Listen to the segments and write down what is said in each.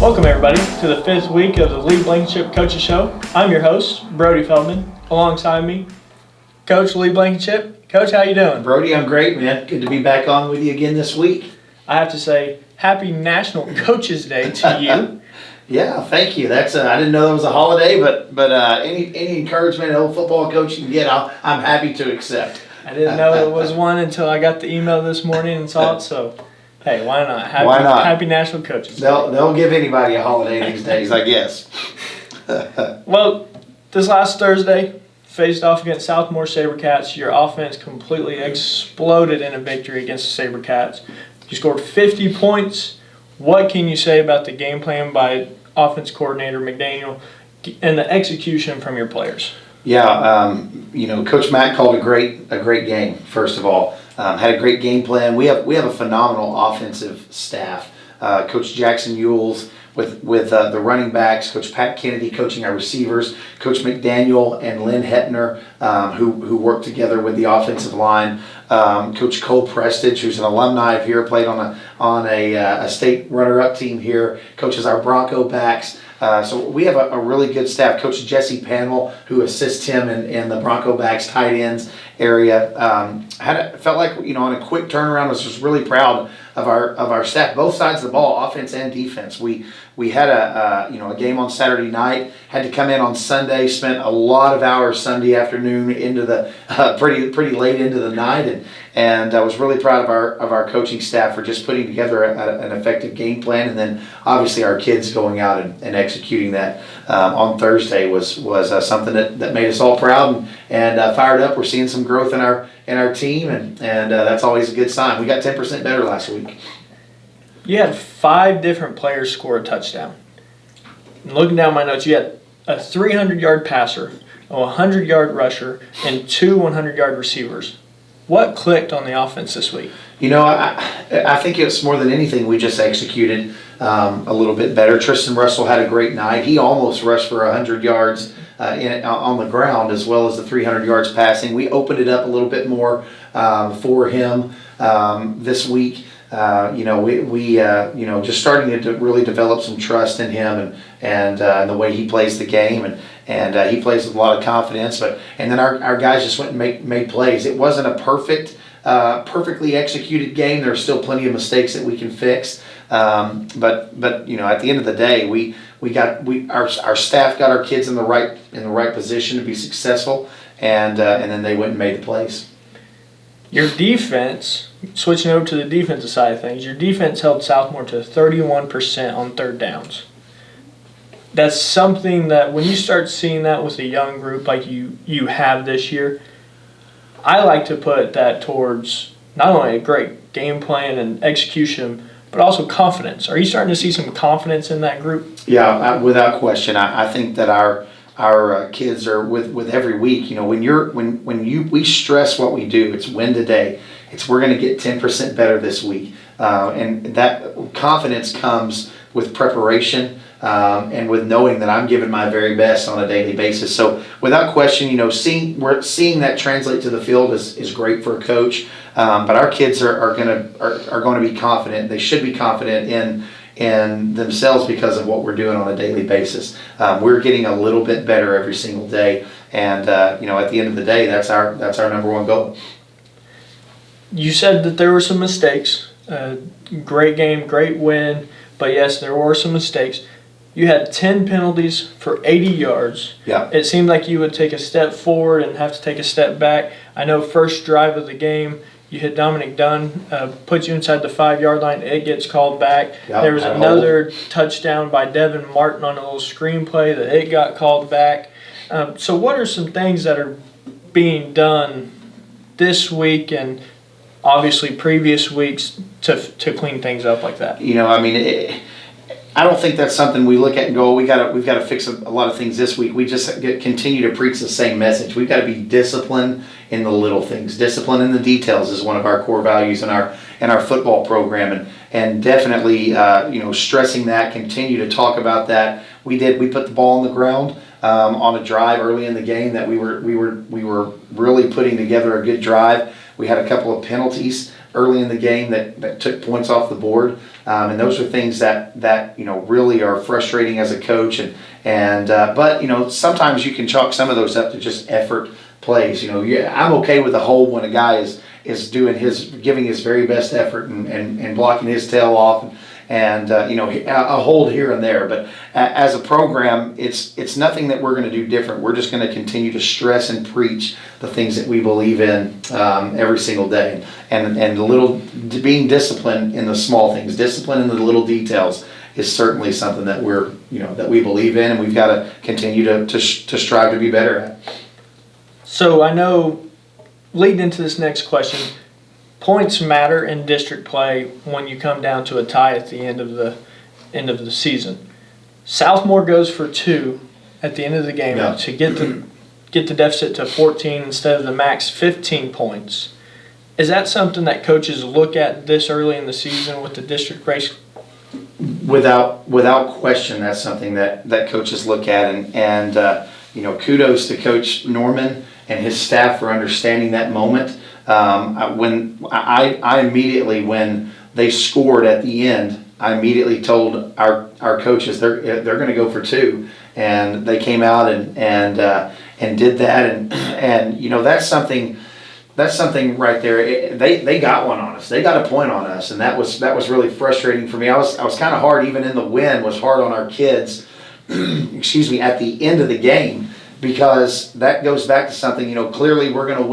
Welcome everybody to the 5th week of the Blankenship Coaches Show. I'm your host, Brody Feldman. Alongside me, Coach Blankenship. Coach, how you doing? Brody, I'm great, man. Good to be back on with you again this week. I have to say, happy National Coaches Day to you. Yeah, thank you. That's I didn't know that was a holiday, but any encouragement an old football coach can get, I'm happy to accept. I didn't know it was one until I got the email this morning and saw it, so hey, why not? Why not? Happy National Coaches Day. They'll give anybody a holiday these days, I guess. Well, this last Thursday, faced off against Southmore SaberCats. Your offense completely exploded in a victory against the SaberCats. You scored 50 points. What can you say about the game plan by offense coordinator McDaniel and the execution from your players? Yeah, Coach Matt called a great game. First of all, had a great game plan. We have a phenomenal offensive staff. Coach Jackson Ewells with the running backs, Coach Pat Kennedy coaching our receivers, Coach McDaniel and Lynn Hetner, who work together with the offensive line. Coach Cole Prestage, who's an alumni of here, played on a state runner-up team here, coaches our Bronco backs. So we have a really good staff. Coach Jesse Panel, who assists him in the Bronco backs tight ends area. Felt like on a quick turnaround. Was just really proud of our staff, both sides of the ball, offense and defense. We had a game on Saturday night. Had to come in on Sunday. Spent a lot of hours Sunday afternoon into the pretty late into the night, and I was really proud of our coaching staff for just putting together an effective game plan, and then obviously our kids going out and executing that on Thursday was something that made us all proud and fired up. We're seeing some growth in our team, and that's always a good sign. We got 10% better last week. You had 5 different players score a touchdown. And looking down my notes, you had a 300-yard passer, a 100-yard rusher, and 2 100-yard receivers. What clicked on the offense this week? I think it's more than anything we just executed a little bit better. Tristan Russell had a great night. He almost rushed for 100 yards on the ground as well as the 300 yards passing. We opened it up a little bit more for him this week. We just starting to really develop some trust in him and the way he plays the game, and he plays with a lot of confidence. And then our guys just went and made plays. It wasn't a perfectly executed game. There's still plenty of mistakes that we can fix. But at the end of the day, our staff got our kids in the right position to be successful, and then they went and made the plays. Your defense, switching over to the defensive side of things, your defense held Southmore to 31% on third downs. That's something that when you start seeing that with a young group like you have this year, I like to put that towards not only a great game plan and execution, but also confidence. Are you starting to see some confidence in that group? Yeah, without question. I think that our kids are with every week. We stress what we do. It's win today. We're going to get 10% better this week, and that confidence comes with preparation and with knowing that I'm giving my very best on a daily basis. So without question, seeing that translate to the field is great for a coach. But our kids are going to be confident. They should be confident in themselves because of what we're doing on a daily basis. We're getting a little bit better every single day, and at the end of the day, that's our number one goal. You said that there were some mistakes. Great game, great win, but yes, there were some mistakes. You had 10 penalties for 80 yards. Yeah. It seemed like you would take a step forward and have to take a step back. I know first drive of the game, you hit Dominic Dunn, put you inside the 5-yard line. It gets called back. Yep, there was another touchdown by Devin Martin on a little screenplay that it got called back. So what are some things that are being done this week and obviously previous weeks to clean things up like that? I don't think that's something we look at and go, we've got to fix a lot of things this week. We just continue to preach the same message. We've got to be disciplined in the little things. Discipline in the details is one of our core values in our football program, and definitely stressing that. Continue to talk about that. We put the ball on the ground on a drive early in the game that we were really putting together a good drive. We had a couple of penalties early in the game that took points off the board. And those are things that really are frustrating as a coach. But sometimes you can chalk some of those up to just effort plays. I'm okay with a hold when a guy is giving his very best effort and blocking his tail off. And a hold here and there, but as a program, it's nothing that we're going to do different. We're just going to continue to stress and preach the things that we believe in every single day, and being disciplined in the small things, discipline in the little details is certainly something that that we believe in, and we've got to continue to strive to be better at. So I know, leading into this next question, points matter in district play when you come down to a tie at the end of the season. Southmore goes for 2 at the end of the game to get the deficit to 14 instead of the max 15 points. Is that something that coaches look at this early in the season with the district race? Without question, that's something that coaches look at, and kudos to Coach Norman and his staff for understanding that moment. When I immediately, when they scored at the end, I immediately told our coaches they're going to go for 2, and they came out and did that, and that's something right there. They got one on us. They got a point on us, and that was really frustrating for me. I was kind of hard, even in the win, was hard on our kids. Excuse me, at the end of the game. Because that goes back to something, clearly we're going to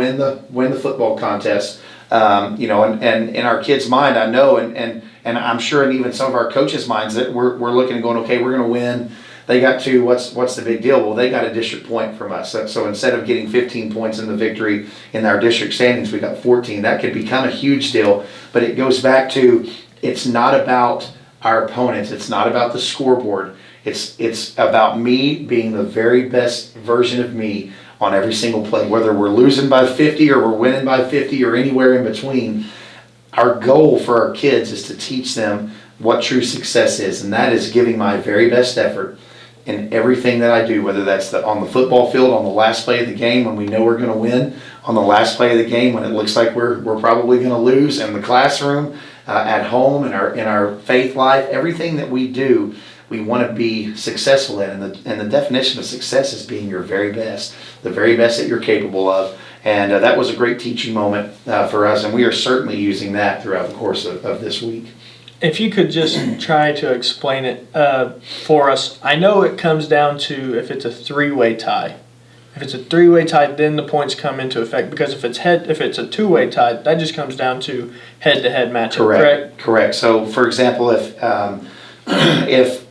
win the football contest, and in our kids' mind, I know, and I'm sure in even some of our coaches' minds that we're looking and going, okay, we're going to win. They got 2. What's the big deal? Well, they got a district point from us. So instead of getting 15 points in the victory in our district standings, we got 14. That could become a huge deal. But it goes back to, it's not about our opponents. It's not about the scoreboard. It's about me being the very best version of me on every single play, whether we're losing by 50 or we're winning by 50 or anywhere in between. Our goal for our kids is to teach them what true success is, and that is giving my very best effort in everything that I do, whether that's on the football field, on the last play of the game when we know we're going to win, on the last play of the game when it looks like we're probably going to lose, in the classroom, at home, in our faith life, everything that we do. We want to be successful in, and the definition of success is being your very best, the very best that you're capable of. And that was a great teaching moment for us, and we are certainly using that throughout the course of this week. If you could just try to explain it for us. I know it comes down to if it's a 3-way tie. If it's a 3-way tie, then the points come into effect, because if it's a 2-way tie, that just comes down to head-to-head matchup. Correct. So, for example, if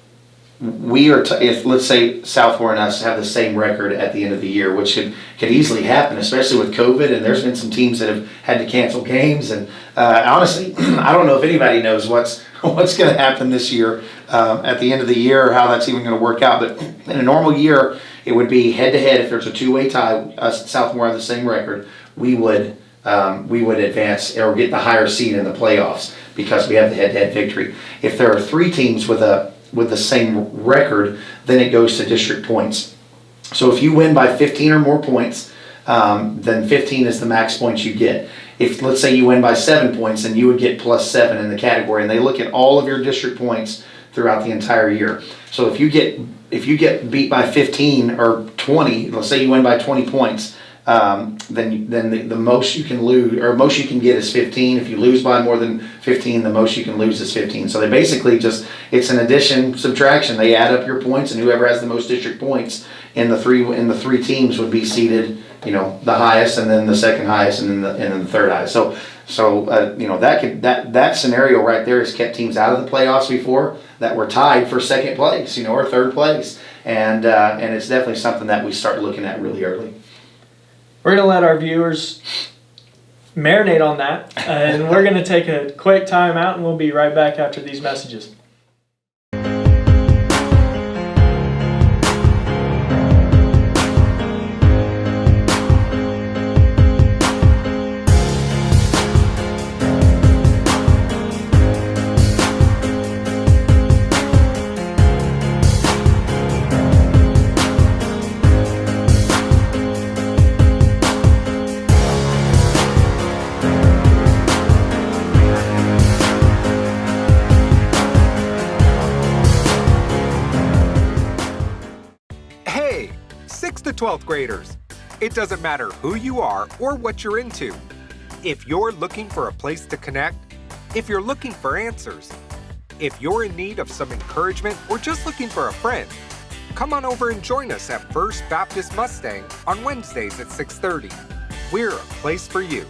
we are, if let's say Southmore and us have the same record at the end of the year, which could easily happen, especially with COVID, and there's been some teams that have had to cancel games, and honestly, I don't know if anybody knows what's going to happen this year at the end of the year, or how that's even going to work out. But in a normal year, it would be head-to-head. If there's a 2-way tie, us and Southmore have the same record, we would advance or get the higher seed in the playoffs because we have the head-to-head victory. If there are 3 teams with the same record, then it goes to district points. So if you win by 15 or more points, then 15 is the max points you get. If, let's say, you win by 7 points, then you would get +7 in the category, and they look at all of your district points throughout the entire year. So if you get beat by 15 or 20, let's say you win by 20 points, then the most you can lose, or most you can get, is 15. If you lose by more than 15, the most you can lose is 15. So they basically it's an addition, subtraction. They add up your points, and whoever has the most district points in the three teams would be seated, the highest, and then the second highest, and then the third highest. So that scenario right there has kept teams out of the playoffs before that were tied for second place, or third place, and it's definitely something that we start looking at really early. We're going to let our viewers marinate on that, and we're going to take a quick time out, and we'll be right back after these messages. 6th to 12th graders. It doesn't matter who you are or what you're into. If you're looking for a place to connect, if you're looking for answers, if you're in need of some encouragement or just looking for a friend, come on over and join us at First Baptist Mustang on Wednesdays at 6:30. We're a place for you.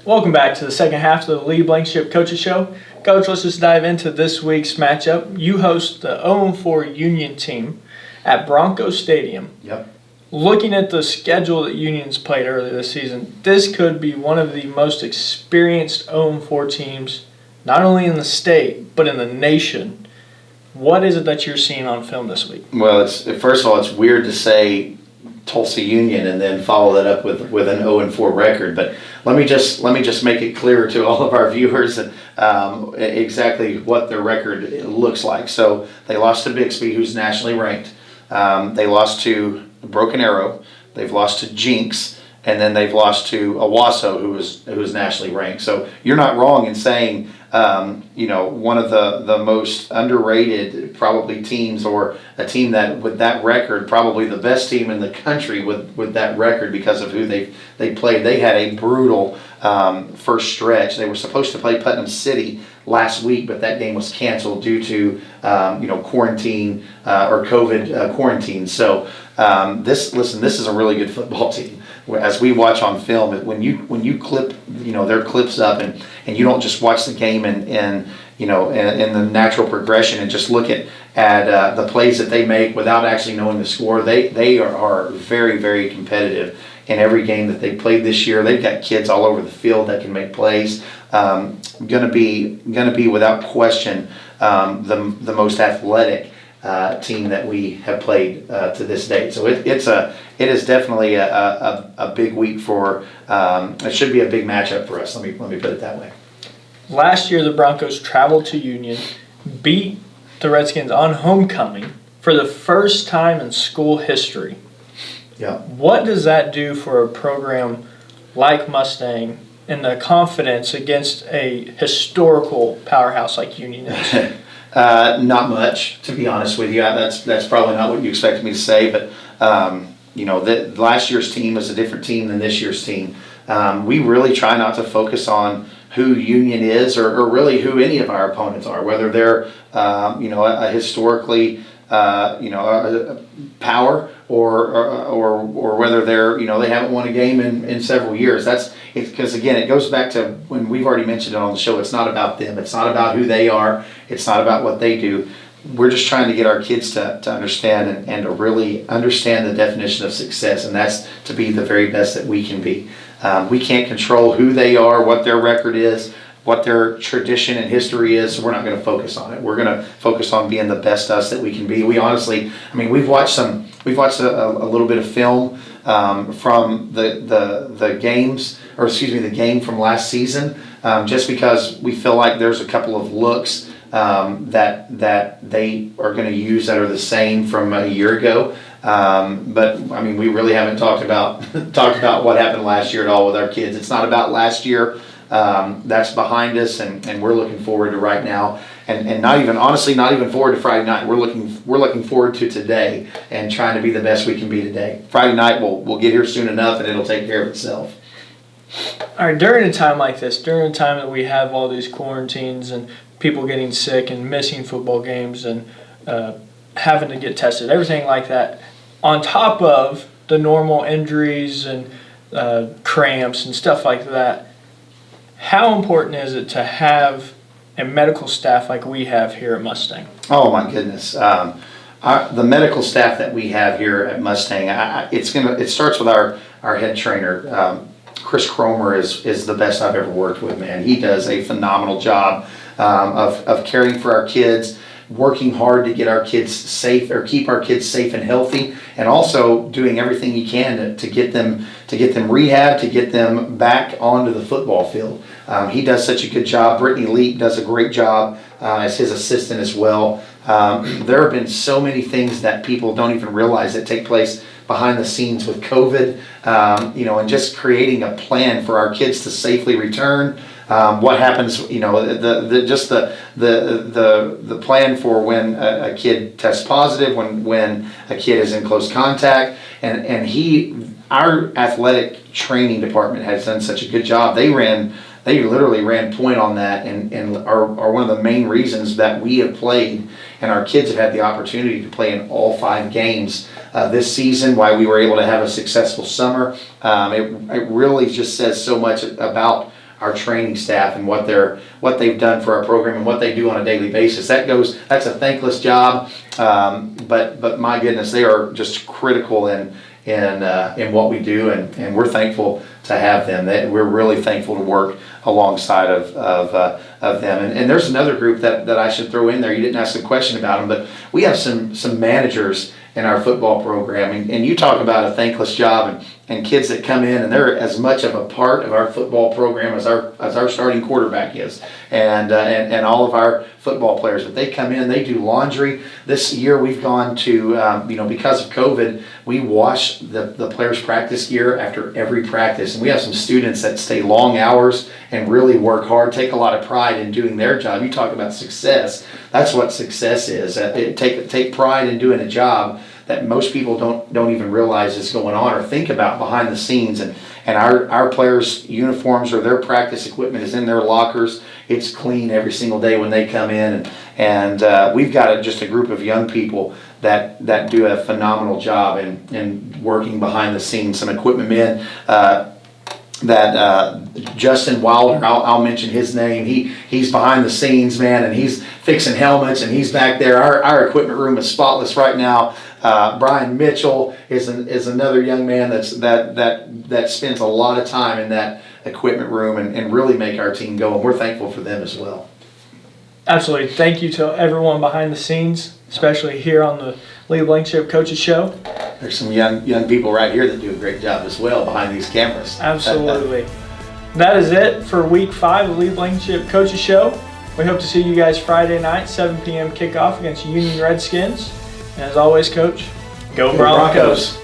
Welcome back to the second half of the Lee Blankenship Coaches Show. Coach, let's just dive into this week's matchup. You host the 0-4 Union team at Bronco Stadium. Yep. Looking at the schedule that Union's played earlier this season, this could be one of the most experienced 0-4 teams, not only in the state, but in the nation. What is it that you're seeing on film this week? Well, first of all, it's weird to say Tulsa Union and then follow that up with an 0-4 record. But let me just make it clear to all of our viewers exactly what their record looks like. So they lost to Bixby, who's nationally ranked. They lost to Broken Arrow. They've lost to Jinx, and then they've lost to Owasso, who is nationally ranked. So you're not wrong in saying one of the most underrated probably teams, or a team that with that record, probably the best team in the country with that record because of who they played. They had a brutal first stretch. They were supposed to play Putnam City last week, but that game was canceled due to quarantine or COVID quarantine. So this is a really good football team. As we watch on film, when you clip their clips up and you don't just watch the game in the natural progression and just look at the plays that they make without actually knowing the score, they are very, very competitive in every game that they played this year. They've got kids all over the field that can make plays. Gonna be without question the most athletic team that we have played to this date. So it is definitely a big week for. It should be a big matchup for us. Let me put it that way. Last year, the Broncos traveled to Union, beat the Redskins on homecoming for the first time in school history. Yeah. What does that do for a program like Mustang and the confidence against a historical powerhouse like Union is? Not much, to be honest with you. That's probably not what you expected me to say, but last year's team was a different team than this year's team. We really try not to focus on who Union is or really who any of our opponents are, whether they're a historically power or whether they're they haven't won a game in several years. That's because again it goes back to when we've already mentioned it on the show. It's not about them. It's not about who they are. It's not about what they do. We're just trying to get our kids to understand and to really understand the definition of success, and that's to be the very best that we can be. We can't control who they are, what their record is, what their tradition and history is, so we're not going to focus on it. We're going to focus on being the best us that we can be. We honestly, we've watched a little bit of film from the games, or excuse me, the game from last season, just because we feel like there's a couple of looks that they are going to use that are the same from a year ago. But we really haven't talked about what happened last year at all with our kids. It's not about last year. That's behind us, and we're looking forward to right now, and not even forward to Friday night. We're looking forward to today and trying to be the best we can be today. Friday night we'll get here soon enough, and it'll take care of itself. All right, during a time like this, during a time that we have all these quarantines and people getting sick and missing football games and having to get tested, everything like that, on top of the normal injuries and cramps and stuff like that, how important is it to have a medical staff like we have here at Mustang? Oh my goodness. The medical staff that we have here at Mustang, it starts with our head trainer. Chris Cromer is the best I've ever worked with, man. He does a phenomenal job of caring for our kids, working hard to get our kids safe, or keep our kids safe and healthy, and also doing everything he can to get them rehab, to get them back onto the football field. He does such a good job. Brittany Leap does a great job as his assistant as well. There have been so many things that people don't even realize that take place behind the scenes with COVID, and just creating a plan for our kids to safely return. What happens, the plan for when a kid tests positive, when a kid is in close contact, and our athletic training department has done such a good job. They literally ran point on that, and are one of the main reasons that we have played, and our kids have had the opportunity to play in all 5 games this season, why we were able to have a successful summer. It really just says so much about our training staff and what they've done for our program and what they do on a daily basis. That's a thankless job, but my goodness, they are just critical in what we do, and we're thankful to have them. We're really thankful to work alongside of them. And there's another group that I should throw in there. You didn't ask a question about them, but we have some managers in our football program, and you talk about a thankless job, and kids that come in and they're as much of a part of our football program as our starting quarterback is, and all of our football players. But they come in, they do laundry. This year we've gone to because of COVID, we wash the players' practice gear after every practice, and we have some students that stay long hours and really work hard, take a lot of pride in doing their job. You talk about success. That's what success is. Take pride in doing a job that most people don't even realize is going on or think about behind the scenes. And our players' uniforms or their practice equipment is in their lockers. It's clean every single day when they come in. And we've got just a group of young people that do a phenomenal job in working behind the scenes. Some equipment men, Justin Wilder, I'll mention his name. He's behind the scenes, man, and he's fixing helmets, and he's back there. Our equipment room is spotless right now. Brian Mitchell is another young man that spends a lot of time in that equipment room and really make our team go, and we're thankful for them as well. Absolutely. Thank you to everyone behind the scenes, especially here on the Lee Blankenship Coaches Show. There's some young people right here that do a great job as well behind these cameras. Absolutely. That is it for week 5 of the Lee Blankenship Coaches Show. We hope to see you guys Friday night, 7 p.m. kickoff against Union Redskins. And as always, Coach, go Broncos.